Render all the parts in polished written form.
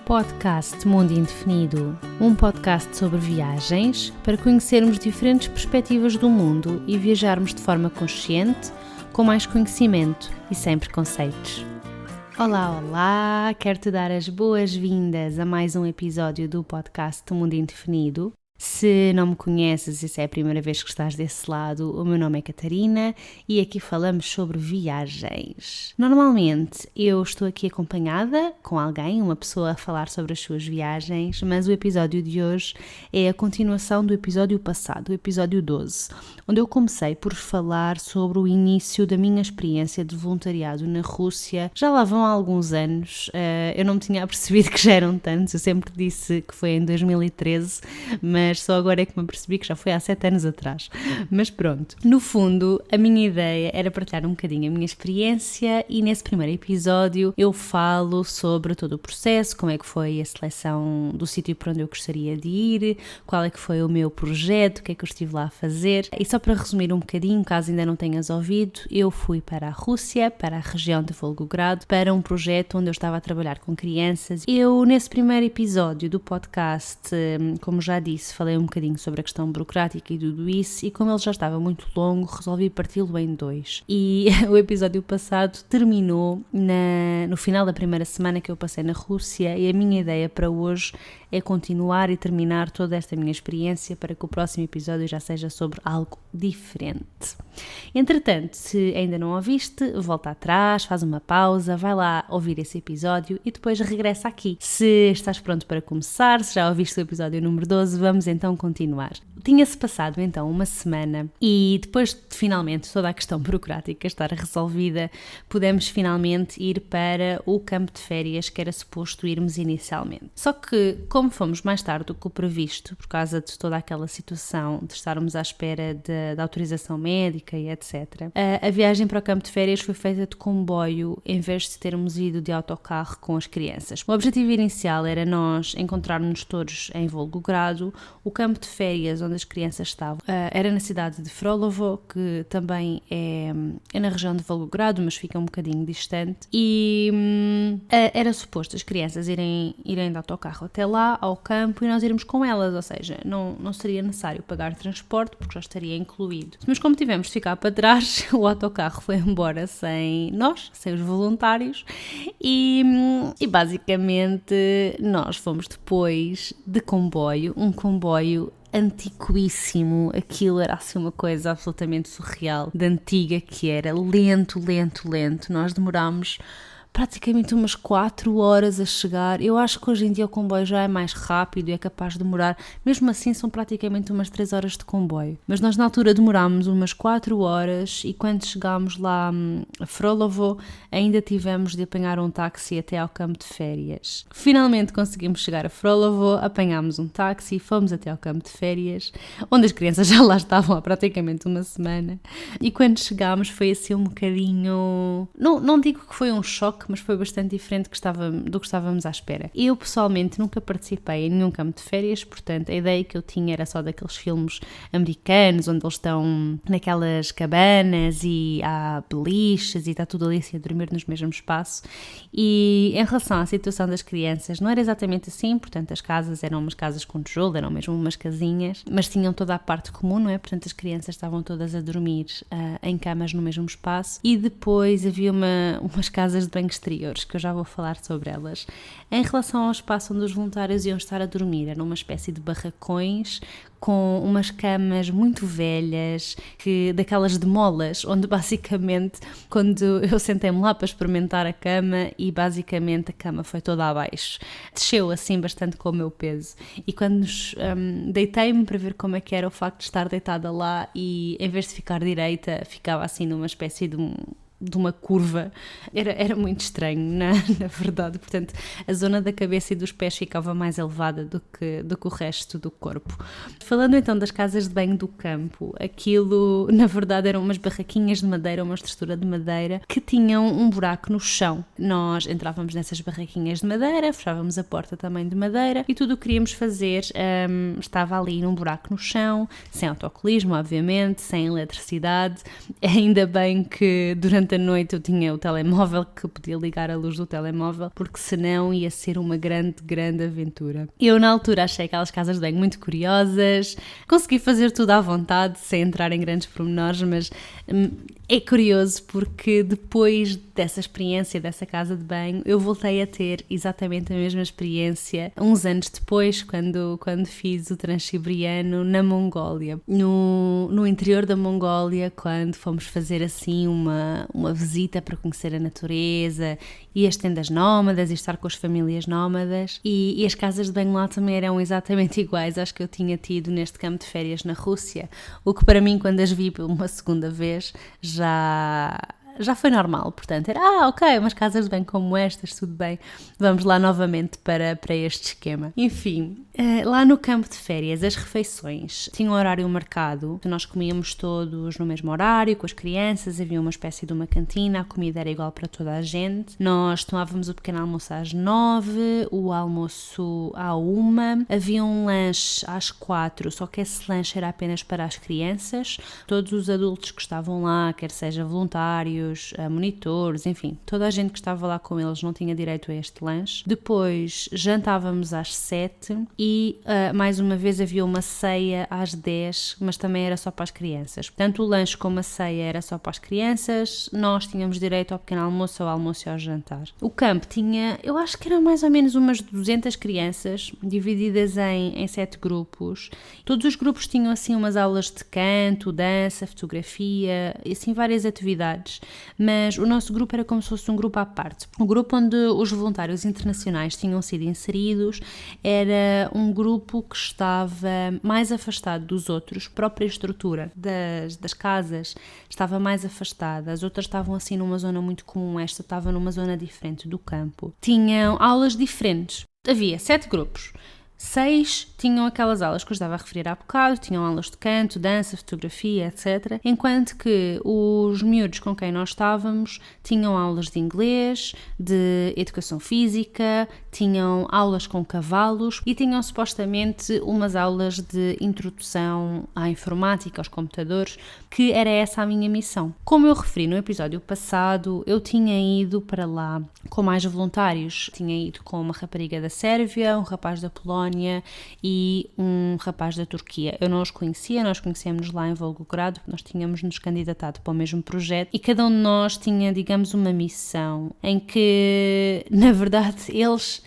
Podcast Mundo Indefinido, um podcast sobre viagens para conhecermos diferentes perspectivas do mundo e viajarmos de forma consciente, com mais conhecimento e sem preconceitos. Olá, quero-te dar as boas-vindas a mais um episódio do podcast Mundo Indefinido. Se não me conheces e se é a primeira vez que estás desse lado, o meu nome é Catarina e aqui falamos sobre viagens. Normalmente eu estou aqui acompanhada com alguém, uma pessoa a falar sobre as suas viagens, mas o episódio de hoje é a continuação do episódio passado, o episódio 12, onde eu comecei por falar sobre o início da minha experiência de voluntariado na Rússia. Já lá vão há alguns anos, eu não me tinha apercebido que já eram tantos, eu sempre disse que foi em 2013, mas só agora é que me apercebi que já foi há 7 anos atrás. Mas pronto, no fundo a minha ideia era partilhar um bocadinho a minha experiência e nesse primeiro episódio eu falo sobre todo o processo, como é que foi a seleção do sítio para onde eu gostaria de ir, qual é que foi o meu projeto, o que é que eu estive lá a fazer. E só para resumir um bocadinho, caso ainda não tenhas ouvido, eu fui para a Rússia, para a região de Volgogrado, para um projeto onde eu estava a trabalhar com crianças. Eu nesse primeiro episódio do podcast, como já disse, falei um bocadinho sobre a questão burocrática e tudo isso, e como ele já estava muito longo, resolvi parti-lo em 2. E o episódio passado terminou no final da primeira semana que eu passei na Rússia, e a minha ideia para hoje é continuar e terminar toda esta minha experiência para que o próximo episódio já seja sobre algo diferente. Entretanto, se ainda não ouviste, volta atrás, faz uma pausa, vai lá ouvir esse episódio e depois regressa aqui. Se estás pronto para começar, se já ouviste o episódio número 12, vamos então continuar. Tinha-se passado então uma semana e depois de finalmente toda a questão burocrática estar resolvida, pudemos finalmente ir para o campo de férias que era suposto irmos inicialmente. Só que, como fomos mais tarde do que o previsto, por causa de toda aquela situação de estarmos à espera da autorização médica e etc., a viagem para o campo de férias foi feita de comboio em vez de termos ido de autocarro com as crianças. O objetivo inicial era nós encontrarmos todos em Volgogrado. O campo de férias onde as crianças estavam era na cidade de Frolovo, que também é na região de Volgogrado, mas fica um bocadinho distante, e era suposto as crianças irem de autocarro até lá, ao campo, e nós irmos com elas, ou seja, não seria necessário pagar transporte, porque já estaria incluído. Mas como tivemos de ficar para trás, o autocarro foi embora sem nós, sem os voluntários, e basicamente nós fomos depois de comboio, um comboio antiquíssimo. Aquilo era assim uma coisa absolutamente surreal, de antiga que era, lento. Nós demorámos praticamente umas 4 horas a chegar. Eu acho que hoje em dia o comboio já é mais rápido e é capaz de demorar, mesmo assim são praticamente umas 3 horas de comboio. Mas nós na altura demorámos umas 4 horas e quando chegámos lá a Frolovo ainda tivemos de apanhar um táxi até ao campo de férias. Finalmente conseguimos chegar a Frolovo, apanhámos um táxi, fomos até ao campo de férias, onde as crianças já lá estavam há praticamente uma semana, e quando chegámos foi assim um bocadinho... Não digo que foi um choque, mas foi bastante diferente do que estávamos à espera. Eu, pessoalmente, nunca participei em nenhum campo de férias, portanto, a ideia que eu tinha era só daqueles filmes americanos, onde eles estão naquelas cabanas e há beliches e está tudo ali assim a dormir nos mesmos espaços. E em relação à situação das crianças, não era exatamente assim, portanto, as casas eram umas casas com tijolo, eram mesmo umas casinhas, mas tinham toda a parte comum, não é? Portanto, as crianças estavam todas a dormir em camas no mesmo espaço, e depois havia umas casas de banho exteriores, que eu já vou falar sobre elas. Em relação ao espaço onde os voluntários iam estar a dormir, era uma espécie de barracões com umas camas muito velhas, daquelas de molas, onde basicamente, quando eu sentei-me lá para experimentar a cama, e basicamente a cama foi toda abaixo, desceu assim bastante com o meu peso, e quando deitei-me para ver como é que era o facto de estar deitada lá, e em vez de ficar direita, ficava assim numa espécie de uma curva, era muito estranho, na verdade. Portanto, a zona da cabeça e dos pés ficava mais elevada do que o resto do corpo. Falando então das casas de banho do campo, aquilo na verdade eram umas barraquinhas de madeira, uma estrutura de madeira que tinham um buraco no chão. Nós entrávamos nessas barraquinhas de madeira, fechávamos a porta também de madeira e tudo o que queríamos fazer estava ali num buraco no chão, sem autocolismo, obviamente, sem eletricidade. Ainda bem que durante durante a noite eu tinha o telemóvel, que podia ligar a luz do telemóvel, porque senão ia ser uma grande, grande aventura. Eu na altura achei aquelas casas de banho muito curiosas, consegui fazer tudo à vontade, sem entrar em grandes pormenores, mas é curioso porque depois dessa experiência, dessa casa de banho, eu voltei a ter exatamente a mesma experiência uns anos depois, quando fiz o Transsiberiano na Mongólia. No interior da Mongólia, quando fomos fazer assim uma visita para conhecer a natureza e as tendas nómadas e estar com as famílias nómadas, e as casas de banho lá também eram exatamente iguais às que eu tinha tido neste campo de férias na Rússia, o que para mim, quando as vi por uma segunda vez, já foi normal. Portanto, era, ok, umas casas de banho como estas, tudo bem, vamos lá novamente para este esquema. Enfim, lá no campo de férias, as refeições tinham um horário marcado, nós comíamos todos no mesmo horário, com as crianças, havia uma espécie de uma cantina, a comida era igual para toda a gente, nós tomávamos o pequeno almoço às 9, o almoço à 1, havia um lanche às 4, só que esse lanche era apenas para as crianças, todos os adultos que estavam lá, quer seja voluntários, monitores, enfim, toda a gente que estava lá com eles não tinha direito a este lanche. Depois jantávamos às 7 e mais uma vez havia uma ceia às 10, mas também era só para as crianças. Tanto o lanche como a ceia era só para as crianças, nós tínhamos direito ao pequeno almoço, ao almoço e ao jantar. O campo tinha, eu acho que eram mais ou menos umas 200 crianças, divididas em 7 grupos. Todos os grupos tinham assim umas aulas de canto, dança, fotografia, e assim várias atividades. Mas o nosso grupo era como se fosse um grupo à parte. O grupo onde os voluntários internacionais tinham sido inseridos era um grupo que estava mais afastado dos outros. A própria estrutura das casas estava mais afastada. As outras estavam assim numa zona muito comum, esta estava numa zona diferente do campo. Tinham aulas diferentes. Havia 7 grupos. 6 tinham aquelas aulas que eu estava a referir há bocado, tinham aulas de canto, dança, fotografia, etc. Enquanto que os miúdos com quem nós estávamos tinham aulas de inglês, de educação física, tinham aulas com cavalos e tinham supostamente umas aulas de introdução à informática, aos computadores, que era essa a minha missão. Como eu referi no episódio passado, eu tinha ido para lá com mais voluntários. Tinha ido com uma rapariga da Sérvia, um rapaz da Polónia e um rapaz da Turquia. Eu não os conhecia, nós conhecemos lá em Volgogrado, nós tínhamos nos candidatado para o mesmo projeto e cada um de nós tinha, digamos, uma missão em que, na verdade, eles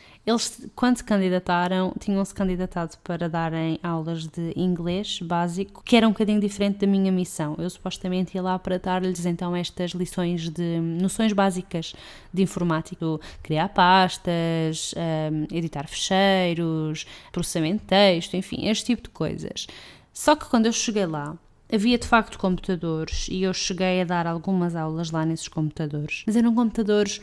quando se candidataram, tinham-se candidatado para darem aulas de inglês básico, que era um bocadinho diferente da minha missão. Eu supostamente ia lá para dar-lhes então estas lições de noções básicas de informática, criar pastas, editar ficheiros, processamento de texto, enfim, este tipo de coisas. Só que quando eu cheguei lá, havia de facto computadores e eu cheguei a dar algumas aulas lá nesses computadores, mas eram computadores.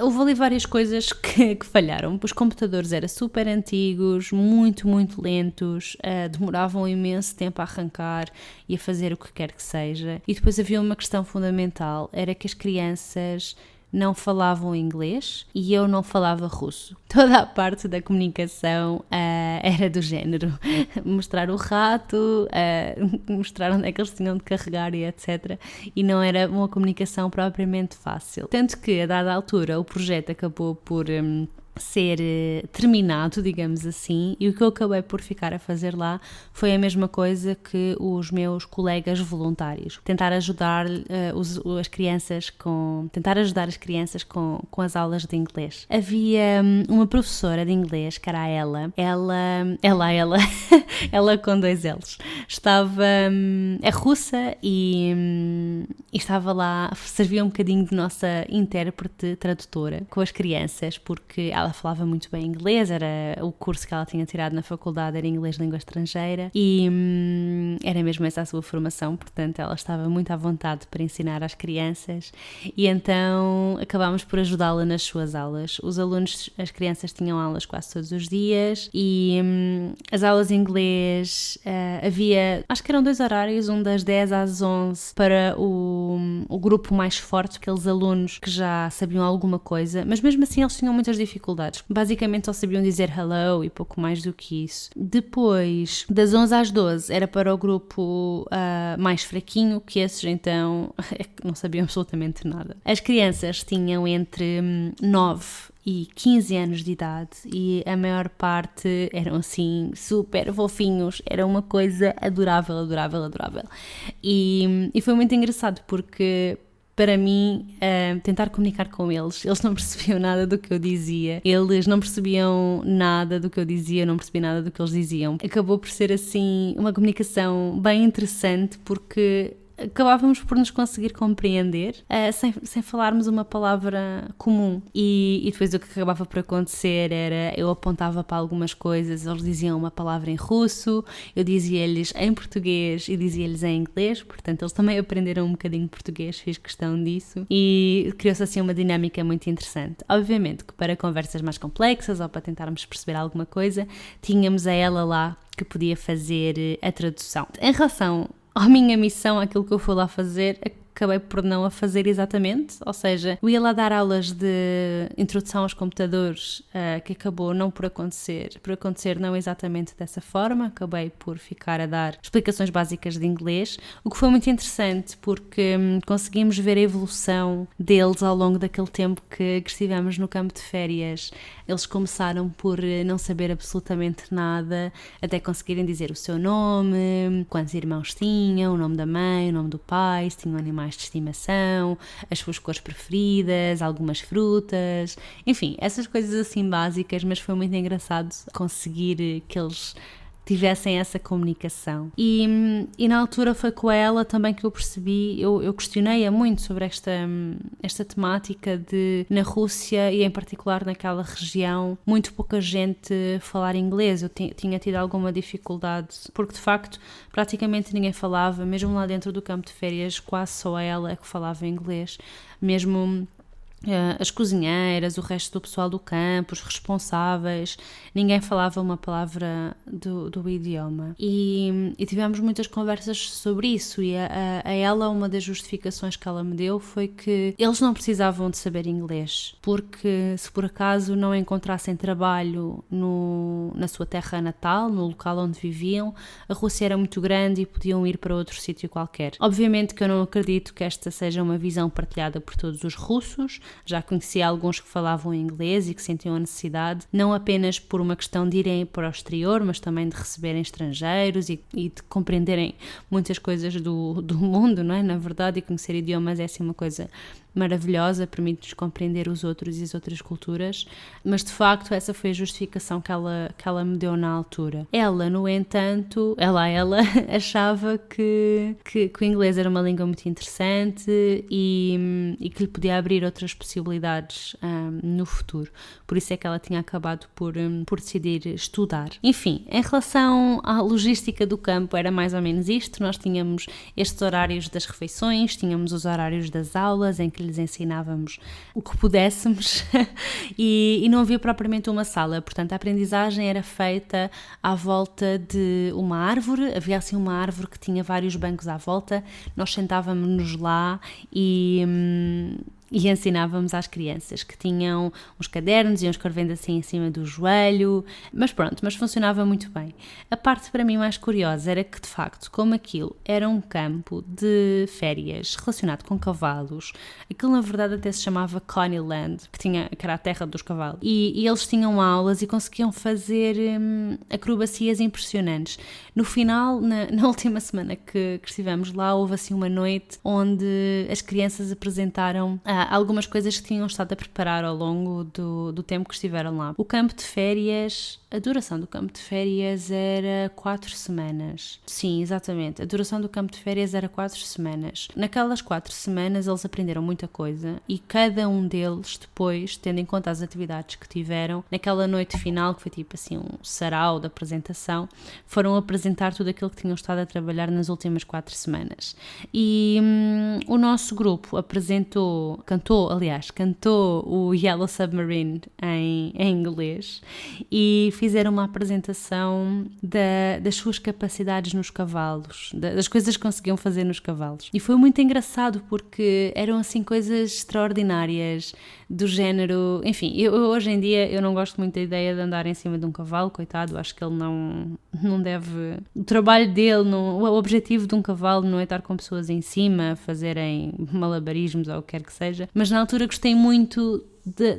Houve ali várias coisas que falharam. Os computadores eram super antigos, muito, muito lentos, demoravam imenso tempo a arrancar e a fazer o que quer que seja. E depois havia uma questão fundamental, era que as crianças não falavam inglês e eu não falava russo. Toda a parte da comunicação era do género mostrar o rato, mostrar onde é que eles tinham de carregar e etc. E não era uma comunicação propriamente fácil. Tanto que, a dada altura, o projeto acabou por ser terminado, digamos assim, e o que eu acabei por ficar a fazer lá foi a mesma coisa que os meus colegas voluntários, tentar ajudar as crianças com as aulas de inglês. Havia uma professora de inglês, que era a ela com 2 L's, estava é russa e estava lá, servia um bocadinho de nossa intérprete tradutora com as crianças, porque ela falava muito bem inglês, era o curso que ela tinha tirado na faculdade, era inglês língua estrangeira e era mesmo essa a sua formação, portanto ela estava muito à vontade para ensinar às crianças e então acabámos por ajudá-la nas suas aulas. Os alunos, as crianças tinham aulas quase todos os dias e as aulas de inglês havia, acho que eram 2 horários, um das 10 às 11 para o grupo mais forte, aqueles alunos que já sabiam alguma coisa, mas mesmo assim eles tinham muitas dificuldades. Basicamente só sabiam dizer hello e pouco mais do que isso. Depois, das 11 às 12, era para o grupo mais fraquinho, que esses então não sabiam absolutamente nada. As crianças tinham entre 9 e 15 anos de idade e a maior parte eram assim super fofinhos, era uma coisa adorável. E foi muito engraçado porque para mim, tentar comunicar com eles não percebiam nada do que eu dizia, eles não percebiam nada do que eu dizia, eu não percebi nada do que eles diziam. Acabou por ser assim uma comunicação bem interessante porque acabávamos por nos conseguir compreender sem falarmos uma palavra comum e depois o que acabava por acontecer era eu apontava para algumas coisas, eles diziam uma palavra em russo, eu dizia-lhes em português e dizia-lhes em inglês, portanto eles também aprenderam um bocadinho de português, fiz questão disso e criou-se assim uma dinâmica muito interessante. Obviamente que para conversas mais complexas ou para tentarmos perceber alguma coisa, tínhamos a ela lá que podia fazer a tradução. Em relação à minha missão, aquilo que eu fui lá fazer, acabei por não a fazer exatamente, ou seja, eu ia lá dar aulas de introdução aos computadores, que acabou não por acontecer não exatamente dessa forma, acabei por ficar a dar explicações básicas de inglês, o que foi muito interessante porque conseguimos ver a evolução deles ao longo daquele tempo que estivemos no campo de férias. Eles começaram por não saber absolutamente nada, até conseguirem dizer o seu nome, quantos irmãos tinham, o nome da mãe, o nome do pai, se tinham animais de estimação, as suas cores preferidas, algumas frutas, enfim, essas coisas assim básicas, mas foi muito engraçado conseguir que eles tivessem essa comunicação. E na altura foi com ela também que eu percebi, eu questionei-a muito sobre esta temática de, na Rússia e em particular naquela região, muito pouca gente falar inglês. Eu tinha tido alguma dificuldade, porque de facto praticamente ninguém falava, mesmo lá dentro do campo de férias, quase só ela é que falava inglês, mesmo as cozinheiras, o resto do pessoal do campo, os responsáveis, ninguém falava uma palavra do idioma. E tivemos muitas conversas sobre isso e a ela uma das justificações que ela me deu foi que eles não precisavam de saber inglês, porque se por acaso não encontrassem trabalho na sua terra natal, no local onde viviam, a Rússia era muito grande e podiam ir para outro sítio qualquer. Obviamente que eu não acredito que esta seja uma visão partilhada por todos os russos. Já conheci alguns que falavam inglês e que sentiam a necessidade, não apenas por uma questão de irem para o exterior, mas também de receberem estrangeiros e de compreenderem muitas coisas do mundo, não é? Na verdade, e conhecer idiomas é assim uma coisa maravilhosa, permite-nos compreender os outros e as outras culturas, mas de facto essa foi a justificação que ela me deu na altura. Ela, no entanto, ela achava que o inglês era uma língua muito interessante e que lhe podia abrir outras possibilidades no futuro. Por isso é que ela tinha acabado por decidir estudar. Enfim, em relação à logística do campo, era mais ou menos isto. Nós tínhamos estes horários das refeições, tínhamos os horários das aulas em que lhes ensinávamos o que pudéssemos e não havia propriamente uma sala, portanto a aprendizagem era feita à volta de uma árvore, havia assim uma árvore que tinha vários bancos à volta, nós sentávamos-nos lá e ensinávamos às crianças que tinham uns cadernos, iam escrevendo assim em cima do joelho, mas funcionava muito bem. A parte para mim mais curiosa era que de facto, como aquilo era um campo de férias relacionado com cavalos, aquilo na verdade até se chamava Coneyland, que era a terra dos cavalos, e eles tinham aulas e conseguiam fazer acrobacias impressionantes. No final, na última semana que estivemos lá, houve assim uma noite onde as crianças apresentaram algumas coisas que tinham estado a preparar ao longo do tempo que estiveram lá. O campo de férias, a duração do campo de férias era 4 semanas. Sim, exatamente, a duração do campo de férias era 4 semanas. Naquelas 4 semanas eles aprenderam muita coisa e cada um deles depois, tendo em conta as atividades que tiveram, naquela noite final, que foi tipo assim um sarau da apresentação, foram apresentar tudo aquilo que tinham estado a trabalhar nas últimas 4 semanas. E o nosso grupo cantou o Yellow Submarine em inglês e fizeram uma apresentação das suas capacidades nos cavalos, das coisas que conseguiam fazer nos cavalos. E foi muito engraçado porque eram assim coisas extraordinárias do género, enfim, eu hoje em dia eu não gosto muito da ideia de andar em cima de um cavalo, coitado, acho que ele não deve, o trabalho dele, o objetivo de um cavalo não é estar com pessoas em cima a fazerem malabarismos ou o que quer que seja, mas na altura gostei muito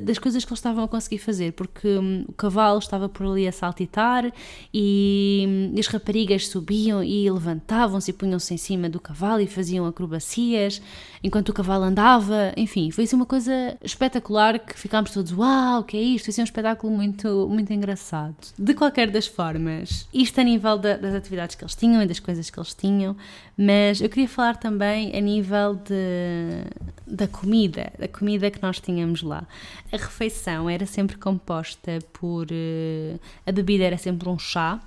das coisas que eles estavam a conseguir fazer, porque o cavalo estava por ali a saltitar e as raparigas subiam e levantavam-se e punham-se em cima do cavalo e faziam acrobacias enquanto o cavalo andava, enfim, foi assim uma coisa espetacular que ficámos todos, uau, o que é isto? Foi assim um espetáculo muito, muito engraçado. De qualquer das formas, isto a nível das atividades que eles tinham e das coisas que eles tinham, mas eu queria falar também a nível da comida que nós tínhamos lá. A refeição era sempre composta por... a bebida era sempre um chá,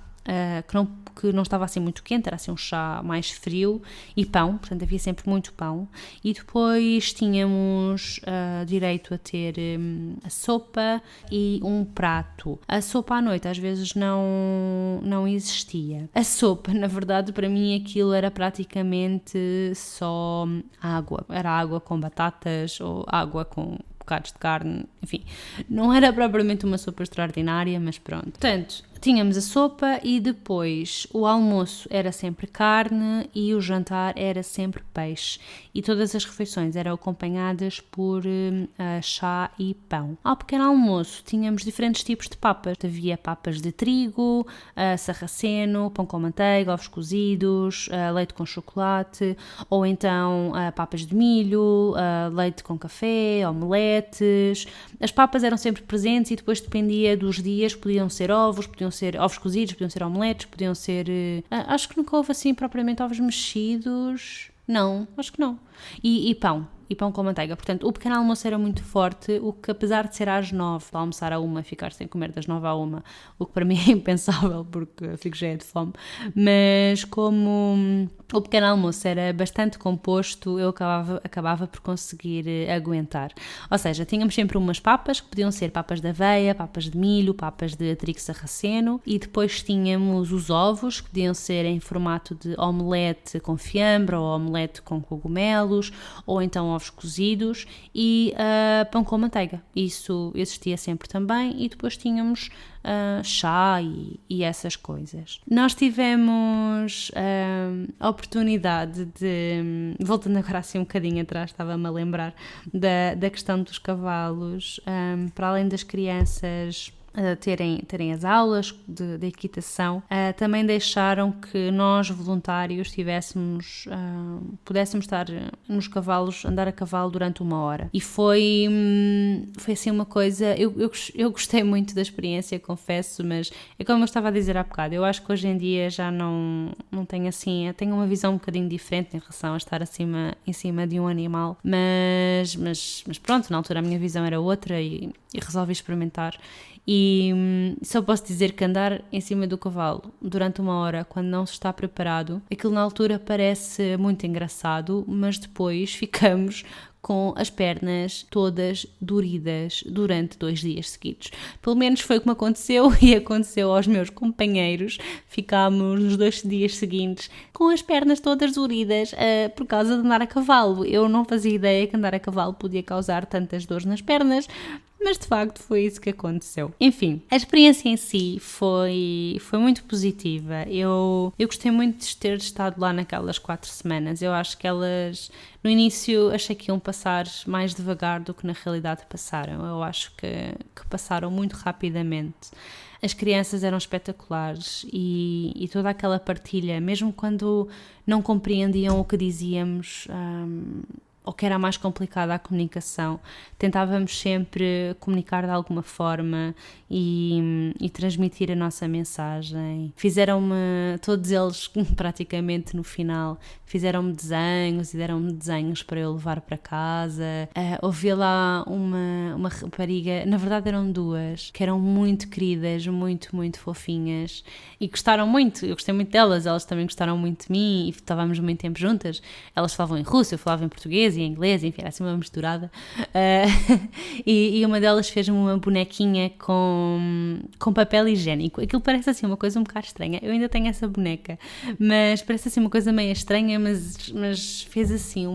que não estava assim muito quente, era assim um chá mais frio, e pão, portanto havia sempre muito pão, e depois tínhamos direito a ter a sopa e um prato. A sopa à noite às vezes não existia. A sopa, na verdade, para mim aquilo era praticamente só água, era água com batatas ou água com bocados de carne, enfim, não era propriamente uma sopa extraordinária, mas pronto. Portanto, tínhamos a sopa e depois o almoço era sempre carne e o jantar era sempre peixe, e todas as refeições eram acompanhadas por chá e pão. Ao pequeno almoço tínhamos diferentes tipos de papas, havia papas de trigo, sarraceno, pão com manteiga, ovos cozidos, leite com chocolate, ou então papas de milho, leite com café, omeletes. As papas eram sempre presentes e depois dependia dos dias, podiam ser ovos, podiam ser ovos cozidos, podiam ser omeletes, podiam ser... acho que nunca houve assim propriamente ovos mexidos. Não, acho que não. E pão com manteiga. Portanto, o pequeno almoço era muito forte, o que apesar de ser às 9, para almoçar à 1, ficar sem comer das 9 à 1, o que para mim é impensável porque fico cheia de fome, mas como o pequeno almoço era bastante composto, eu acabava por conseguir aguentar. Ou seja, tínhamos sempre umas papas, que podiam ser papas de aveia, papas de milho, papas de trigo sarraceno, e depois tínhamos os ovos, que podiam ser em formato de omelete com fiambre ou omelete com cogumelos, ou então ovos cozidos, e pão com manteiga. Isso existia sempre também, e depois tínhamos chá e essas coisas. Nós tivemos a oportunidade de, voltando agora assim um bocadinho atrás, estava-me a lembrar da questão dos cavalos, para além das crianças terem as aulas de equitação, também deixaram que nós, voluntários, pudéssemos estar nos cavalos, andar a cavalo durante 1 hora. E foi assim uma coisa, eu gostei muito da experiência, confesso, mas é como eu estava a dizer há bocado, eu acho que hoje em dia já não tenho assim, eu tenho uma visão um bocadinho diferente em relação a estar em cima de um animal, mas pronto, na altura a minha visão era outra e resolvi experimentar. E só posso dizer que andar em cima do cavalo durante 1 hora, quando não se está preparado, aquilo na altura parece muito engraçado, mas depois ficamos com as pernas todas doridas durante 2 dias seguidos. Pelo menos foi o que me aconteceu e aconteceu aos meus companheiros. Ficámos nos 2 dias seguintes com as pernas todas doridas por causa de andar a cavalo. Eu não fazia ideia que andar a cavalo podia causar tantas dores nas pernas, mas de facto foi isso que aconteceu. Enfim, a experiência em si foi muito positiva. Eu gostei muito de ter estado lá naquelas 4 semanas. Eu acho que elas, no início, achei que iam passar mais devagar do que na realidade passaram. Eu acho que passaram muito rapidamente. As crianças eram espetaculares e toda aquela partilha, mesmo quando não compreendiam o que dizíamos, ou que era mais complicada a comunicação, tentávamos sempre comunicar de alguma forma e transmitir a nossa mensagem. Fizeram-me, todos eles praticamente no final, fizeram-me desenhos e deram-me desenhos para eu levar para casa. Houve lá uma rapariga, na verdade eram 2, que eram muito queridas, muito, muito fofinhas e gostaram muito, eu gostei muito delas, elas também gostaram muito de mim e estávamos muito tempo juntas. Elas falavam em russo, eu falava em português e em inglês, enfim, era assim uma misturada. E uma delas fez-me uma bonequinha com papel higiênico. Aquilo parece assim uma coisa um bocado estranha. Eu ainda tenho essa boneca, mas parece assim uma coisa meio estranha, mas fez assim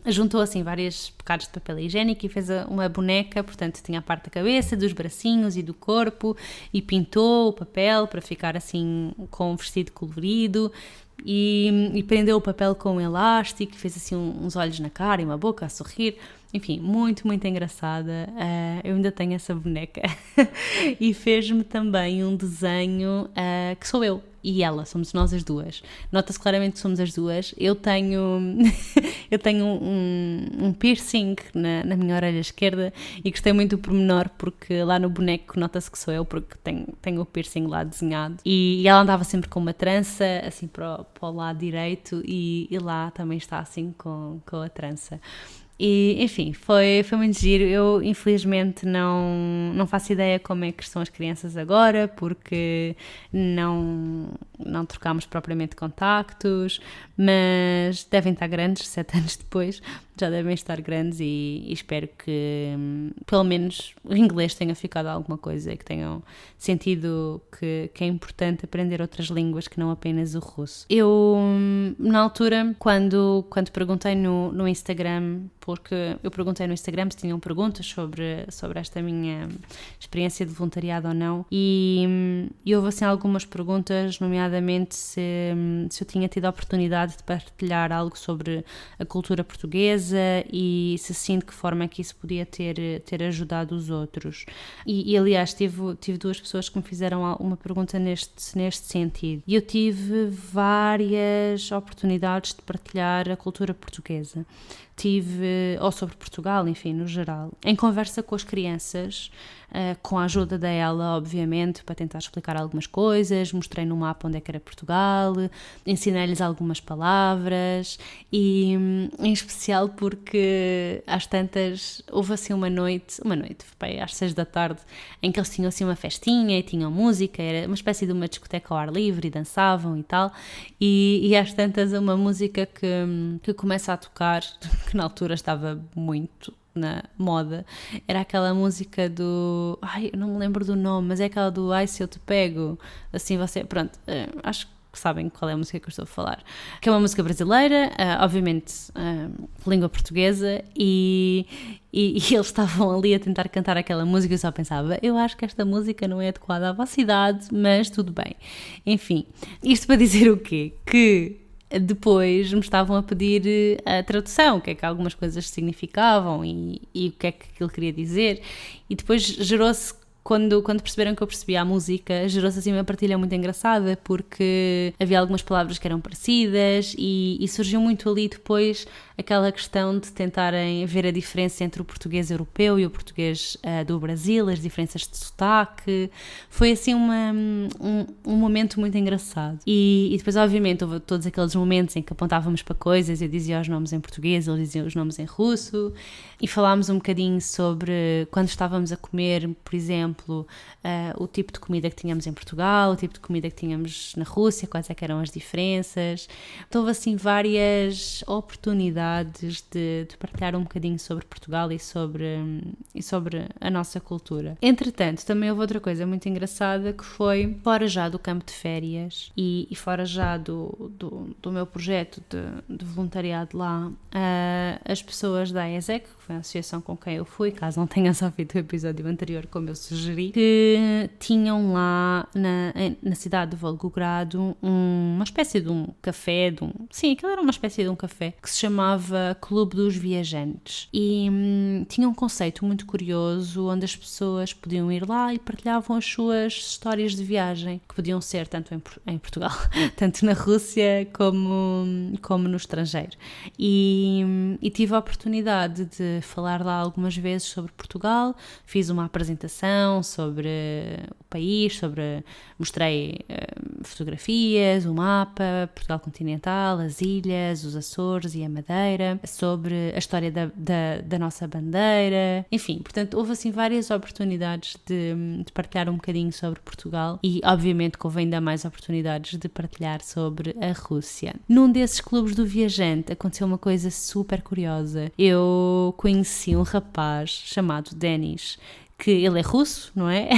juntou assim vários bocados de papel higiênico e fez uma boneca, portanto tinha a parte da cabeça, dos bracinhos e do corpo, e pintou o papel para ficar assim com um vestido colorido. E prendeu o papel com um elástico, fez assim uns olhos na cara e uma boca a sorrir. Enfim, muito, muito engraçada. Eu ainda tenho essa boneca. E fez-me também um desenho que sou eu e ela, somos nós as duas. Nota-se claramente que somos as duas. Eu tenho um piercing na minha orelha esquerda e gostei muito do pormenor porque lá no boneco nota-se que sou eu porque tenho o piercing lá desenhado. E ela andava sempre com uma trança assim para o lado direito e lá também está assim com a trança. E, enfim, foi muito giro. Eu, infelizmente, não faço ideia como é que estão as crianças agora, porque não trocámos propriamente contactos, mas devem estar grandes, 7 anos depois, já devem estar grandes e espero que, pelo menos, o inglês tenha ficado alguma coisa, que tenham sentido que é importante aprender outras línguas que não apenas o russo. Eu, na altura, quando perguntei no Instagram, porque eu perguntei no Instagram se tinham perguntas sobre esta minha experiência de voluntariado ou não, e houve assim algumas perguntas, nomeadamente se eu tinha tido a oportunidade de partilhar algo sobre a cultura portuguesa e se sim, de que forma é que isso podia ter ajudado os outros. E aliás, tive 2 pessoas que me fizeram uma pergunta neste sentido. E eu tive várias oportunidades de partilhar a cultura portuguesa. Ou sobre Portugal, enfim, no geral, em conversa com as crianças, com a ajuda dela, obviamente, para tentar explicar algumas coisas, mostrei no mapa onde é que era Portugal, ensinei-lhes algumas palavras e, em especial, porque às tantas, houve assim uma noite, às 6 da tarde, em que eles tinham assim uma festinha e tinham música, era uma espécie de uma discoteca ao ar livre e dançavam e tal, e às tantas uma música que começa a tocar, que na altura estava muito na moda, era aquela música do... eu não me lembro do nome, mas é aquela do Ai, se eu te pego, assim você... Pronto, acho que sabem qual é a música que eu estou a falar. Que é uma música brasileira, obviamente língua portuguesa, e eles estavam ali a tentar cantar aquela música e eu só pensava, eu acho que esta música não é adequada à vossa idade, mas tudo bem. Enfim, isto para dizer o quê? Que depois me estavam a pedir a tradução, o que é que algumas coisas significavam e o que é que aquilo queria dizer, e depois gerou-se, quando perceberam que eu percebia a música, gerou-se assim uma partilha muito engraçada, porque havia algumas palavras que eram parecidas e surgiu muito ali depois aquela questão de tentarem ver a diferença entre o português europeu e o português do Brasil, as diferenças de sotaque. Foi assim um momento muito engraçado. E depois, obviamente, houve todos aqueles momentos em que apontávamos para coisas, eu dizia os nomes em português, eles diziam os nomes em russo, e falámos um bocadinho sobre quando estávamos a comer, por exemplo, o tipo de comida que tínhamos em Portugal, o tipo de comida que tínhamos na Rússia, quais é que eram as diferenças. Então, houve assim várias oportunidades de partilhar um bocadinho sobre Portugal e sobre a nossa cultura. Entretanto, também houve outra coisa muito engraçada, que foi, fora já do campo de férias e fora já do meu projeto de voluntariado lá, as pessoas da AESEC, que foi a associação com quem eu fui, caso não tenham só feito o episódio anterior como eu sugeri, que tinham lá na cidade de Volgogrado uma espécie de um café, sim, aquilo era uma espécie de um café, que se chamava Clube dos Viajantes, e tinha um conceito muito curioso onde as pessoas podiam ir lá e partilhavam as suas histórias de viagem, que podiam ser tanto em Portugal, tanto na Rússia como no estrangeiro, e tive a oportunidade de falar lá algumas vezes sobre Portugal, fiz uma apresentação sobre o país, mostrei fotografias, o mapa, Portugal continental, as ilhas, os Açores e a Madeira, bandeira, sobre a história da nossa bandeira, enfim, portanto houve assim várias oportunidades de partilhar um bocadinho sobre Portugal e obviamente que houve ainda mais oportunidades de partilhar sobre a Rússia. Num desses clubes do viajante aconteceu uma coisa super curiosa. Eu conheci um rapaz chamado Denis, que ele é russo, não é?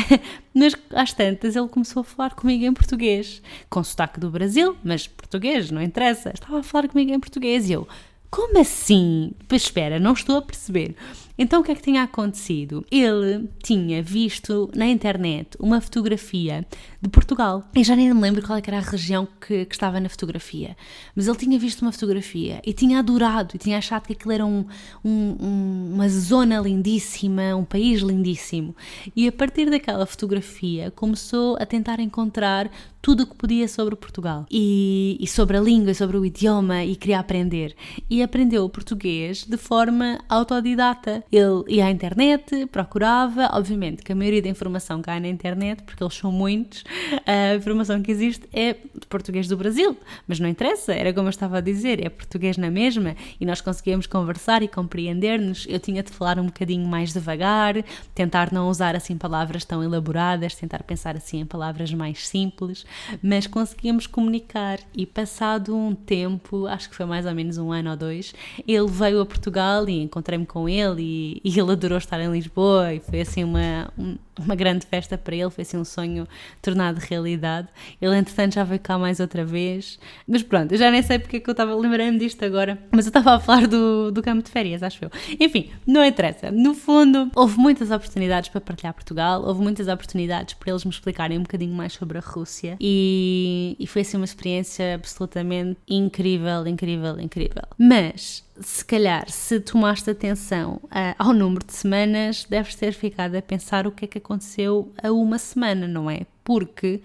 Mas às tantas ele começou a falar comigo em português, com sotaque do Brasil, mas português, não interessa. Estava a falar comigo em português e eu, como assim? Pois espera, não estou a perceber. Então o que é que tinha acontecido? Ele tinha visto na internet uma fotografia de Portugal. Eu já nem me lembro qual é que era a região que estava na fotografia, mas ele tinha visto uma fotografia e tinha adorado e tinha achado que aquilo era uma zona lindíssima, um país lindíssimo. E a partir daquela fotografia começou a tentar encontrar tudo o que podia sobre Portugal e sobre a língua e sobre o idioma e queria aprender. E aprendeu o português de forma autodidata. Ele ia à internet, procurava, obviamente que a maioria da informação cai na internet, porque eles são muitos, a informação que existe é de português do Brasil, mas não interessa, era como eu estava a dizer, é português na mesma e nós conseguíamos conversar e compreender-nos. Eu tinha de falar um bocadinho mais devagar, tentar não usar assim palavras tão elaboradas, tentar pensar assim em palavras mais simples, mas conseguíamos comunicar e passado um tempo, acho que foi mais ou menos 1 ano ou 2, ele veio a Portugal e encontrei-me com ele e ele adorou estar em Lisboa e foi assim uma grande festa para ele, foi assim um sonho tornado realidade. Ele entretanto já veio cá mais outra vez, mas pronto, eu já nem sei porque é que eu estava, lembrei-me disto agora, mas eu estava a falar do campo de férias, acho eu. Enfim, não interessa, no fundo houve muitas oportunidades para partilhar Portugal, houve muitas oportunidades para eles me explicarem um bocadinho mais sobre a Rússia e foi assim uma experiência absolutamente incrível, incrível, incrível. Mas se calhar, se tomaste atenção ao número de semanas, deves ter ficado a pensar o que é que aconteceu a uma semana, não é? Porque,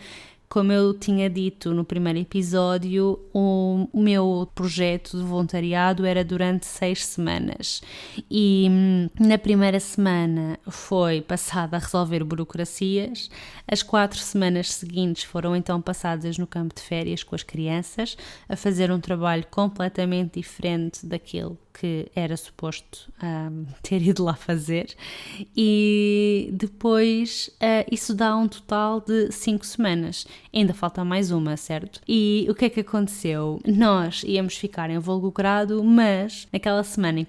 como eu tinha dito no primeiro episódio, o meu projeto de voluntariado era durante 6 semanas e na primeira semana foi passada a resolver burocracias, as 4 semanas seguintes foram então passadas no campo de férias com as crianças, a fazer um trabalho completamente diferente daquele que era suposto ter ido lá fazer e depois isso dá um total de 5 semanas. Ainda falta mais uma, certo? E o que é que aconteceu? Nós íamos ficar em Volgogrado, mas naquela semana,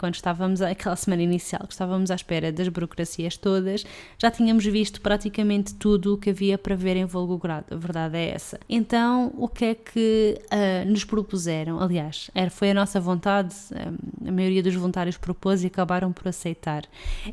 aquela semana inicial que estávamos à espera das burocracias todas, já tínhamos visto praticamente tudo o que havia para ver em Volgogrado, a verdade é essa. Então, o que é que nos propuseram? Aliás, foi a nossa vontade, a maioria dos voluntários propôs e acabaram por aceitar.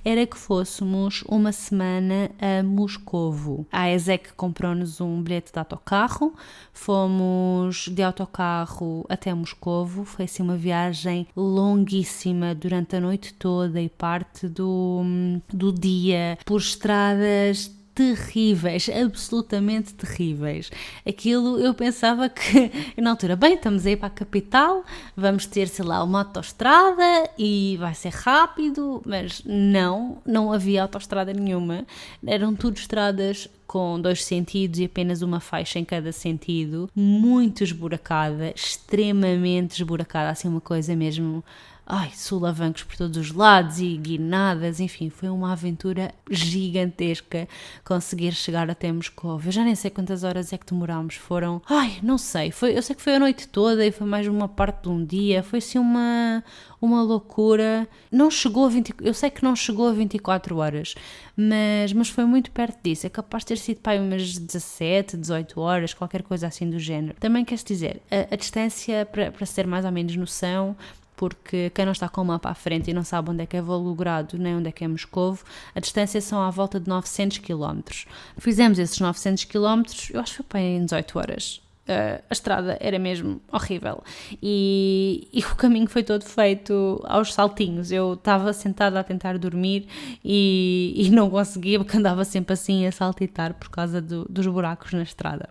Era que fôssemos uma semana a Moscovo. A ESEC comprou-nos um bilhete de autocarro, fomos de autocarro até Moscovo, foi assim uma viagem longuíssima durante a noite toda e parte do dia, por estradas terríveis, absolutamente terríveis. Aquilo eu pensava que, na altura, bem, estamos aí para a capital, vamos ter, sei lá, uma autoestrada e vai ser rápido, mas não havia autoestrada nenhuma, eram tudo estradas com 2 sentidos e apenas uma faixa em cada sentido, muito esburacada, extremamente esburacada, assim uma coisa mesmo... solavancos por todos os lados e guinadas, enfim, foi uma aventura gigantesca conseguir chegar até Moscou. Eu já nem sei quantas horas é que demorámos, foram, não sei, eu sei que foi a noite toda e foi mais uma parte de um dia, foi assim uma loucura, eu sei que não chegou a 24 horas, mas foi muito perto disso, é capaz de ter sido para umas 17, 18 horas, qualquer coisa assim do género. Também queres dizer, a distância, para se ter mais ou menos noção, porque quem não está com o mapa à frente e não sabe onde é que é Volgogrado nem onde é que é Moscovo, a distância são à volta de 900 km. Fizemos esses 900 km, eu acho que foi em 18 horas. A estrada era mesmo horrível e o caminho foi todo feito aos saltinhos. Eu estava sentada a tentar dormir e não conseguia porque andava sempre assim a saltitar por causa dos buracos na estrada.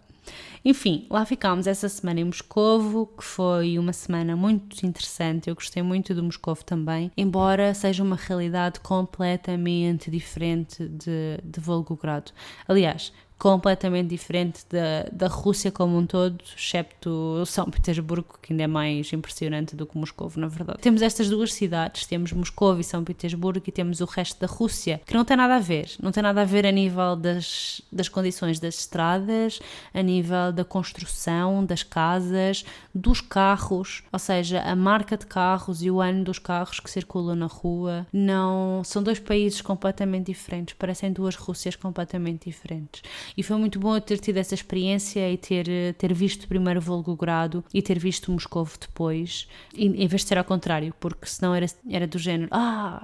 Enfim, lá ficámos essa semana em Moscovo, que foi uma semana muito interessante, eu gostei muito do Moscovo também, embora seja uma realidade completamente diferente de Volgogrado. Aliás, completamente diferente da Rússia como um todo, excepto São Petersburgo, que ainda é mais impressionante do que Moscou, na verdade. Temos estas duas cidades, temos Moscou e São Petersburgo, e temos o resto da Rússia, que não tem nada a ver a nível das condições das estradas, a nível da construção, das casas, dos carros, ou seja, a marca de carros e o ano dos carros que circulam na rua. Não, são dois países completamente diferentes, parecem duas Rússias completamente diferentes. E foi muito bom eu ter tido essa experiência e ter visto primeiro Volgogrado e ter visto Moscovo depois, em vez de ser ao contrário, porque senão era do género,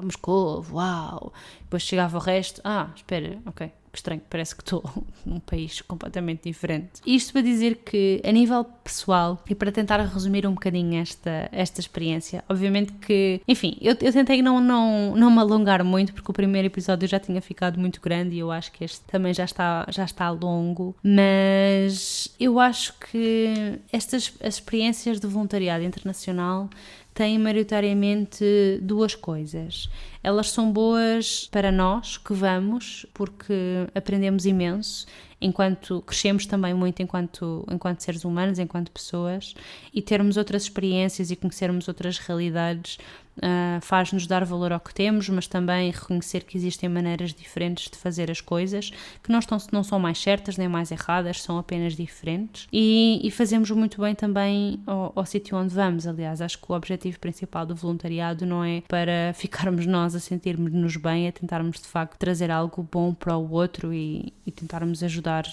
Moscovo, uau, depois chegava o resto, espera, ok, que estranho, parece que estou num país completamente diferente. Isto para dizer que, a nível pessoal, e para tentar resumir um bocadinho esta experiência, obviamente que, enfim, eu tentei não me alongar muito, porque o primeiro episódio já tinha ficado muito grande e eu acho que este também já está longo, mas eu acho que as experiências de voluntariado internacional têm maioritariamente duas coisas. Elas são boas para nós que vamos, porque aprendemos imenso, enquanto crescemos também muito enquanto seres humanos, enquanto pessoas, e termos outras experiências e conhecermos outras realidades faz-nos dar valor ao que temos, mas também reconhecer que existem maneiras diferentes de fazer as coisas, que não são mais certas nem mais erradas, são apenas diferentes, e fazemos muito bem também ao sítio onde vamos. Aliás, acho que o objetivo principal do voluntariado não é para ficarmos nós a sentirmos-nos bem, a tentarmos de facto trazer algo bom para o outro e tentarmos ajudar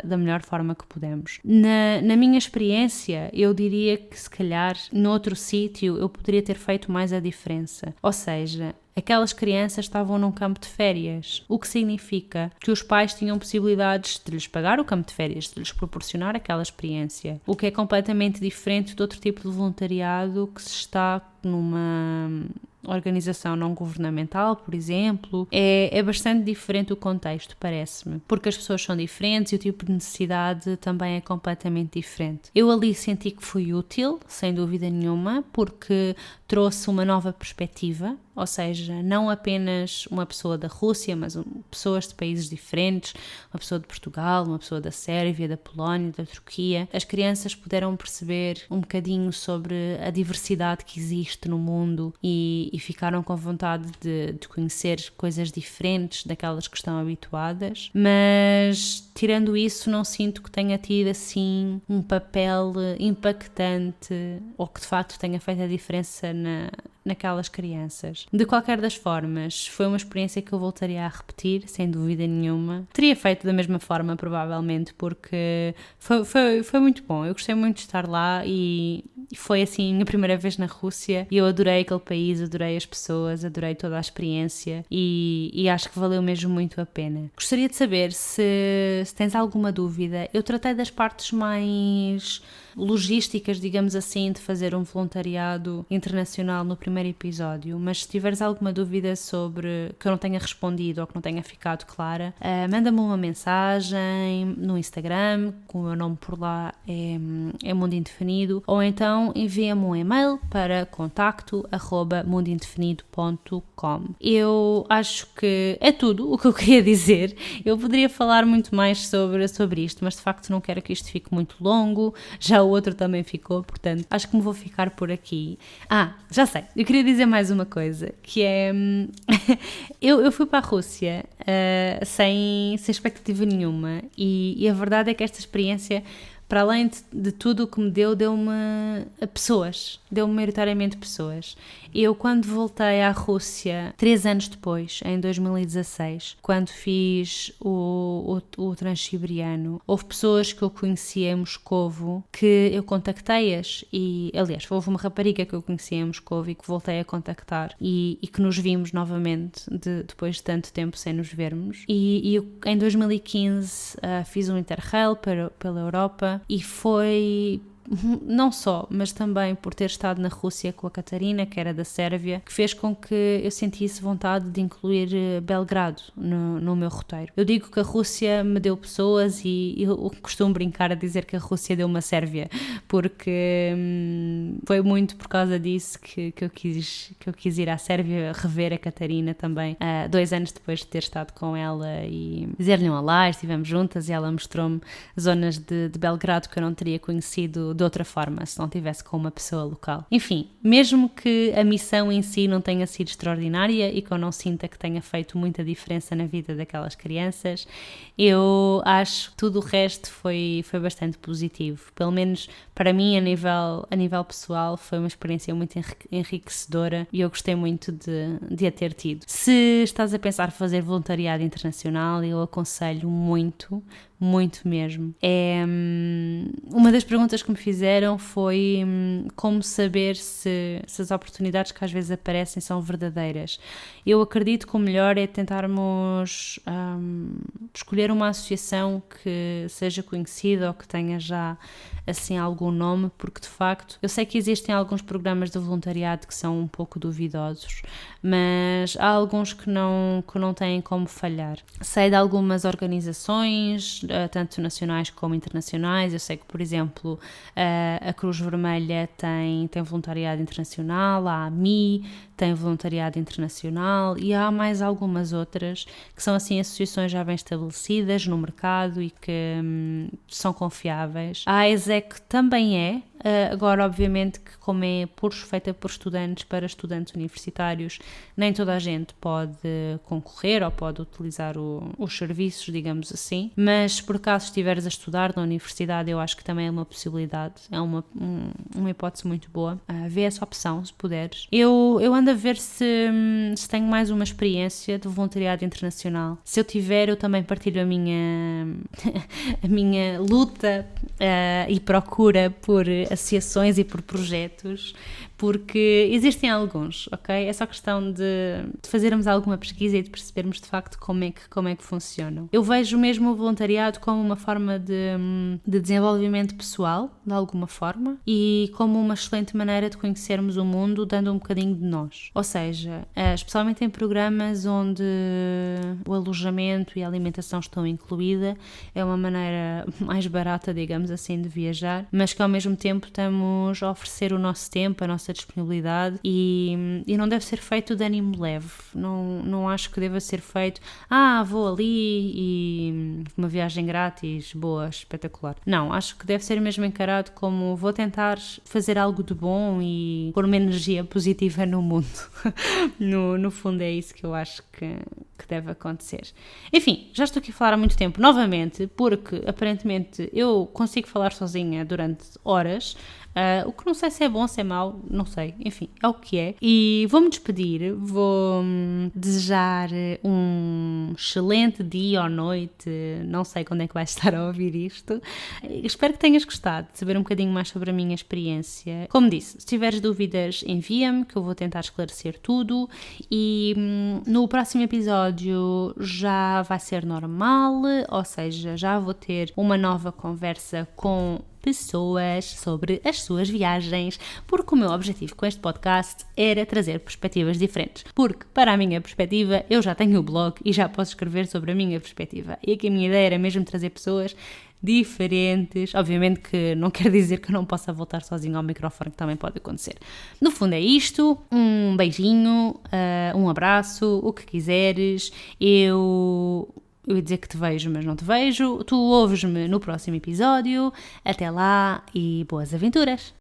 da melhor forma que podemos. Na minha experiência, eu diria que se calhar noutro sítio eu poderia ter feito mais a diferença, ou seja, aquelas crianças estavam num campo de férias, o que significa que os pais tinham possibilidades de lhes pagar o campo de férias, de lhes proporcionar aquela experiência, o que é completamente diferente de outro tipo de voluntariado que se está numa organização não governamental, por exemplo. É bastante diferente o contexto, parece-me, porque as pessoas são diferentes e o tipo de necessidade também é completamente diferente. Eu ali senti que fui útil, sem dúvida nenhuma, porque trouxe uma nova perspectiva, ou seja, não apenas uma pessoa da Rússia, mas pessoas de países diferentes, uma pessoa de Portugal, uma pessoa da Sérvia, da Polónia, da Turquia. As crianças puderam perceber um bocadinho sobre a diversidade que existe no mundo e ficaram com vontade de conhecer coisas diferentes daquelas que estão habituadas, mas tirando isso não sinto que tenha tido assim um papel impactante ou que de facto tenha feito a diferença naquelas crianças. De qualquer das formas, foi uma experiência que eu voltaria a repetir, sem dúvida nenhuma. Teria feito da mesma forma, provavelmente, porque foi muito bom. Eu gostei muito de estar lá e foi assim a minha primeira vez na Rússia e eu adorei aquele país, adorei as pessoas, adorei toda a experiência e acho que valeu mesmo muito a pena. Gostaria de saber se tens alguma dúvida. Eu tratei das partes mais logísticas, digamos assim, de fazer um voluntariado internacional no primeiro episódio, mas se tiveres alguma dúvida sobre que eu não tenha respondido ou que não tenha ficado clara, manda-me uma mensagem no Instagram, com o meu nome por lá é Mundo Indefinido, ou então envia-me um e-mail para contacto@mundoindefinido.com. Eu acho que é tudo o que eu queria dizer. Eu poderia falar muito mais sobre isto, mas de facto não quero que isto fique muito longo. Já o outro também ficou, portanto acho que me vou ficar por aqui. Já sei, eu queria dizer mais uma coisa, que é eu fui para a Rússia sem expectativa nenhuma e a verdade é que esta experiência, para além de tudo o que me deu-me a pessoas, deu-me maioritariamente pessoas. Eu, quando voltei à Rússia, 3 anos depois, em 2016, quando fiz o Transsiberiano, houve pessoas que eu conhecia em Moscovo que eu contactei-as e, aliás, houve uma rapariga que eu conhecia em Moscovo e que voltei a contactar e que nos vimos novamente depois de tanto tempo sem nos vermos. E eu, em 2015, fiz um Interrail pela Europa e foi não só, mas também por ter estado na Rússia com a Catarina, que era da Sérvia, que fez com que eu sentisse vontade de incluir Belgrado no meu roteiro. Eu digo que a Rússia me deu pessoas e eu costumo brincar a dizer que a Rússia deu uma Sérvia, porque foi muito por causa disso que eu quis ir à Sérvia rever a Catarina também, 2 anos depois de ter estado com ela e dizer-lhe um olá. Estivemos juntas e ela mostrou-me zonas de Belgrado que eu não teria conhecido de outra forma se não estivesse com uma pessoa local. Enfim, mesmo que a missão em si não tenha sido extraordinária e que eu não sinta que tenha feito muita diferença na vida daquelas crianças, eu acho que tudo o resto foi bastante positivo. Pelo menos para mim, a nível pessoal, foi uma experiência muito enriquecedora e eu gostei muito de a ter tido. Se estás a pensar fazer voluntariado internacional, eu aconselho muito mesmo. Uma das perguntas que me fizeram foi como saber se as oportunidades que às vezes aparecem são verdadeiras. Eu acredito que o melhor é tentarmos escolher uma associação que seja conhecida ou que tenha já assim algum nome, porque de facto eu sei que existem alguns programas de voluntariado que são um pouco duvidosos, mas há alguns que não têm como falhar. Sei de algumas organizações, tanto nacionais como internacionais. Eu sei que, por exemplo, a Cruz Vermelha tem voluntariado internacional, a AMI tem voluntariado internacional e há mais algumas outras que são assim associações já bem estabelecidas no mercado e que são confiáveis. A AESEC também é. Agora, obviamente, que como é feita por estudantes para estudantes universitários, nem toda a gente pode concorrer ou pode utilizar os serviços, digamos assim, mas se por acaso estiveres a estudar na universidade, eu acho que também é uma possibilidade, é uma hipótese muito boa. Vê essa opção, se puderes. Eu ando a ver se tenho mais uma experiência de voluntariado internacional. Se eu tiver, eu também partilho a minha luta e procura por associações e por projetos, porque existem alguns, ok? É só questão de fazermos alguma pesquisa e de percebermos de facto como é que funcionam. Eu vejo mesmo o voluntariado como uma forma de desenvolvimento pessoal, de alguma forma, e como uma excelente maneira de conhecermos o mundo, dando um bocadinho de nós. Ou seja, especialmente em programas onde o alojamento e a alimentação estão incluída, é uma maneira mais barata, digamos assim, de viajar, mas que ao mesmo tempo estamos a oferecer o nosso tempo, a nossa disponibilidade e não deve ser feito de ânimo leve. Não acho que deva ser feito vou ali e uma viagem grátis, boa, espetacular. Não, acho que deve ser mesmo encarado como vou tentar fazer algo de bom e pôr uma energia positiva no mundo. No fundo é isso que eu acho que deve acontecer. Enfim, já estou aqui a falar há muito tempo novamente, porque aparentemente eu consigo falar sozinha durante horas, o que não sei se é bom, se é mau, não sei, enfim, é o que é. E vou-me despedir, vou desejar um excelente dia ou noite, não sei quando é que vais estar a ouvir isto. Espero que tenhas gostado de saber um bocadinho mais sobre a minha experiência. Como disse, se tiveres dúvidas, envia-me, que eu vou tentar esclarecer tudo. E no próximo episódio já vai ser normal, ou seja, já vou ter uma nova conversa com pessoas sobre as suas viagens, porque o meu objetivo com este podcast era trazer perspectivas diferentes, porque para a minha perspectiva eu já tenho o blog e já posso escrever sobre a minha perspectiva, e aqui a minha ideia era mesmo trazer pessoas diferentes. Obviamente que não quer dizer que eu não possa voltar sozinho ao microfone, que também pode acontecer. No fundo é isto, um beijinho, um abraço, o que quiseres. Eu ia dizer que te vejo, mas não te vejo. Tu ouves-me no próximo episódio. Até lá e boas aventuras!